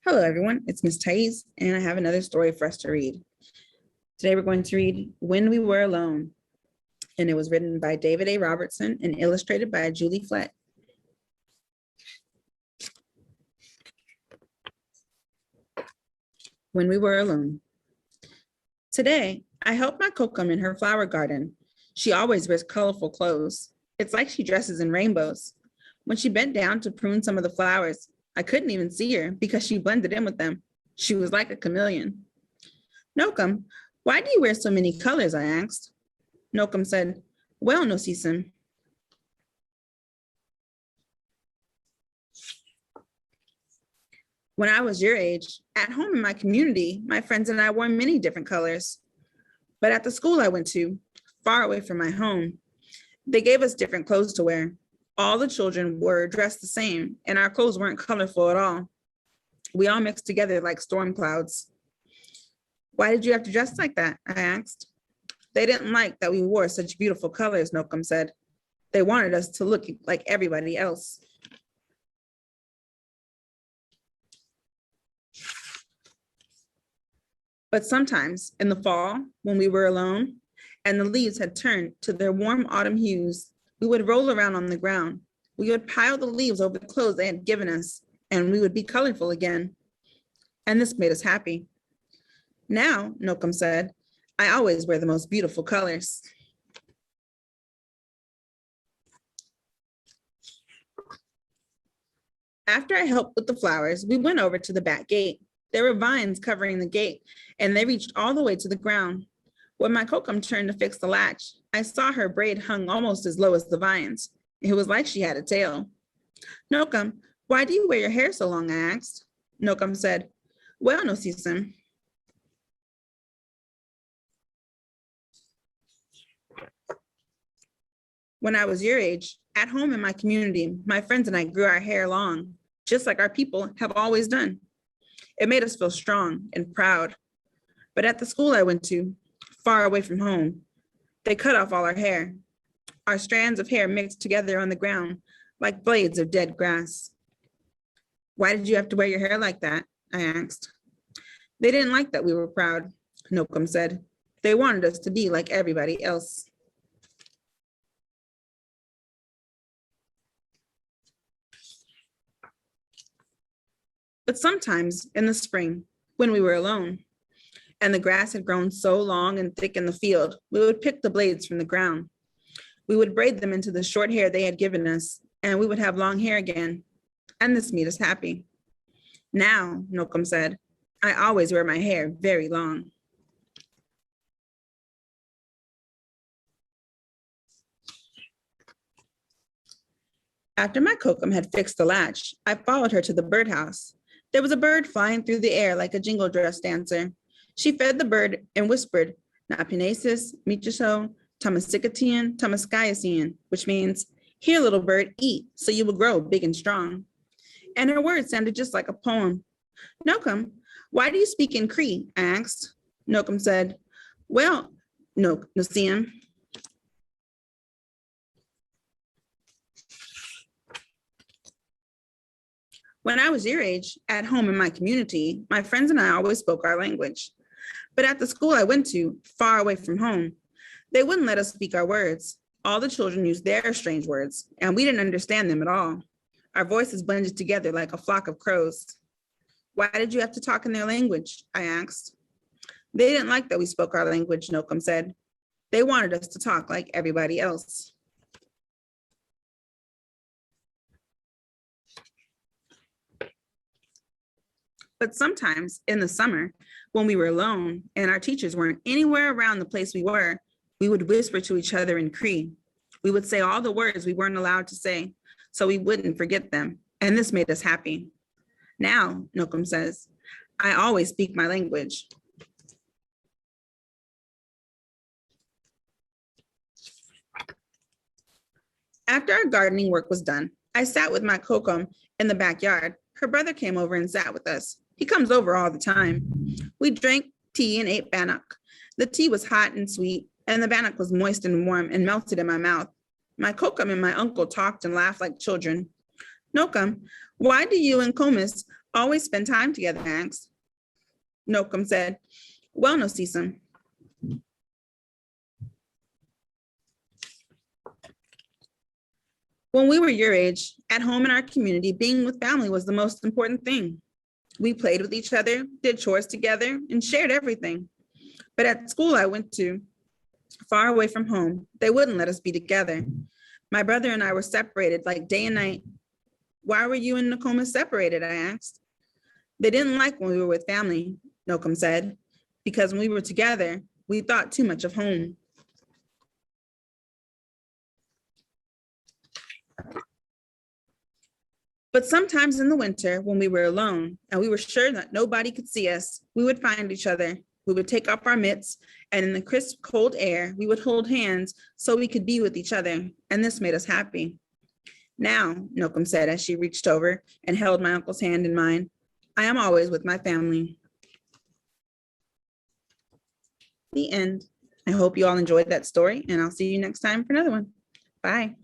Hello, everyone. It's Miss Thais, and I have another story for us to read. Today, we're going to read When We Were Alone, and it was written by David A. Robertson and illustrated by Julie Flett. When we were alone. Today, I helped my Nokum in her flower garden. She always wears colorful clothes. It's like she dresses in rainbows. When she bent down to prune some of the flowers, I couldn't even see her because she blended in with them. She was like a chameleon. Nokum, why do you wear so many colors? I asked. Nokum said, well, no season. When I was your age, at home in my community, my friends and I wore many different colors. But at the school I went to, far away from my home, they gave us different clothes to wear. All the children were dressed the same, and our clothes weren't colorful at all. We all mixed together like storm clouds. Why did you have to dress like that? I asked. They didn't like that we wore such beautiful colors, Nokum said. They wanted us to look like everybody else. But sometimes in the fall, when we were alone and the leaves had turned to their warm autumn hues, we would roll around on the ground. We would pile the leaves over the clothes they had given us, and we would be colorful again. And this made us happy. Now, Nokum said, I always wear the most beautiful colors. After I helped with the flowers, we went over to the back gate. There were vines covering the gate, and they reached all the way to the ground. When my Nokum turned to fix the latch, I saw her braid hung almost as low as the vines. It was like she had a tail. Nokum, why do you wear your hair so long? I asked. Nokum said, well, no season. When I was your age, at home in my community, my friends and I grew our hair long, just like our people have always done. It made us feel strong and proud. But at the school I went to, far away from home, they cut off all our hair. Our strands of hair mixed together on the ground like blades of dead grass. Why did you have to wear your hair like that? I asked. They didn't like that we were proud, Nokum said. They wanted us to be like everybody else. But sometimes in the spring, when we were alone, and the grass had grown so long and thick in the field, we would pick the blades from the ground. We would braid them into the short hair they had given us, and we would have long hair again. And this made us happy. Now, Nokum said, I always wear my hair very long. After my Nokum had fixed the latch, I followed her to the birdhouse. There was a bird flying through the air like a jingle dress dancer. She fed the bird and whispered, Napinesis, Michiso, Tamasikatian, Tamaskayasian, which means, here, little bird, eat, so you will grow big and strong. And her words sounded just like a poem. Nokum, why do you speak in Cree? I asked. Nokum said, well, no, Nosiam. When I was your age, at home in my community, my friends and I always spoke our language. But at the school I went to, far away from home, they wouldn't let us speak our words. All the children used their strange words, and we didn't understand them at all. Our voices blended together like a flock of crows. Why did you have to talk in their language? I asked. They didn't like that we spoke our language, Nokum said. They wanted us to talk like everybody else. But sometimes in the summer, when we were alone and our teachers weren't anywhere around the place we were, we would whisper to each other in Cree. We would say all the words we weren't allowed to say, so we wouldn't forget them. And this made us happy. Now, Nokum says, I always speak my language. After our gardening work was done, I sat with my Nokum in the backyard. Her brother came over and sat with us. He comes over all the time. We drank tea and ate bannock. The tea was hot and sweet, and the bannock was moist and warm and melted in my mouth. My Nokum and my uncle talked and laughed like children. Nokum, why do you and Comus Always spend time together, Max. Nokum said. Well, no, Seesum. When we were your age, at home in our community, being with family was the most important thing. We played with each other, did chores together, and shared everything. But at school I went to, far away from home, they wouldn't let us be together. My brother and I were separated like day and night. Why were you and Nokum separated? I asked. They didn't like when we were with family, Nokum said, because when we were together, we thought too much of home. But sometimes in the winter, when we were alone and we were sure that nobody could see us, we would find each other. We would take off our mitts, and in the crisp, cold air, we would hold hands so we could be with each other. And this made us happy. Now, Nokum said as she reached over and held my uncle's hand in mine, I am always with my family. The end. I hope you all enjoyed that story, and I'll see you next time for another one. Bye.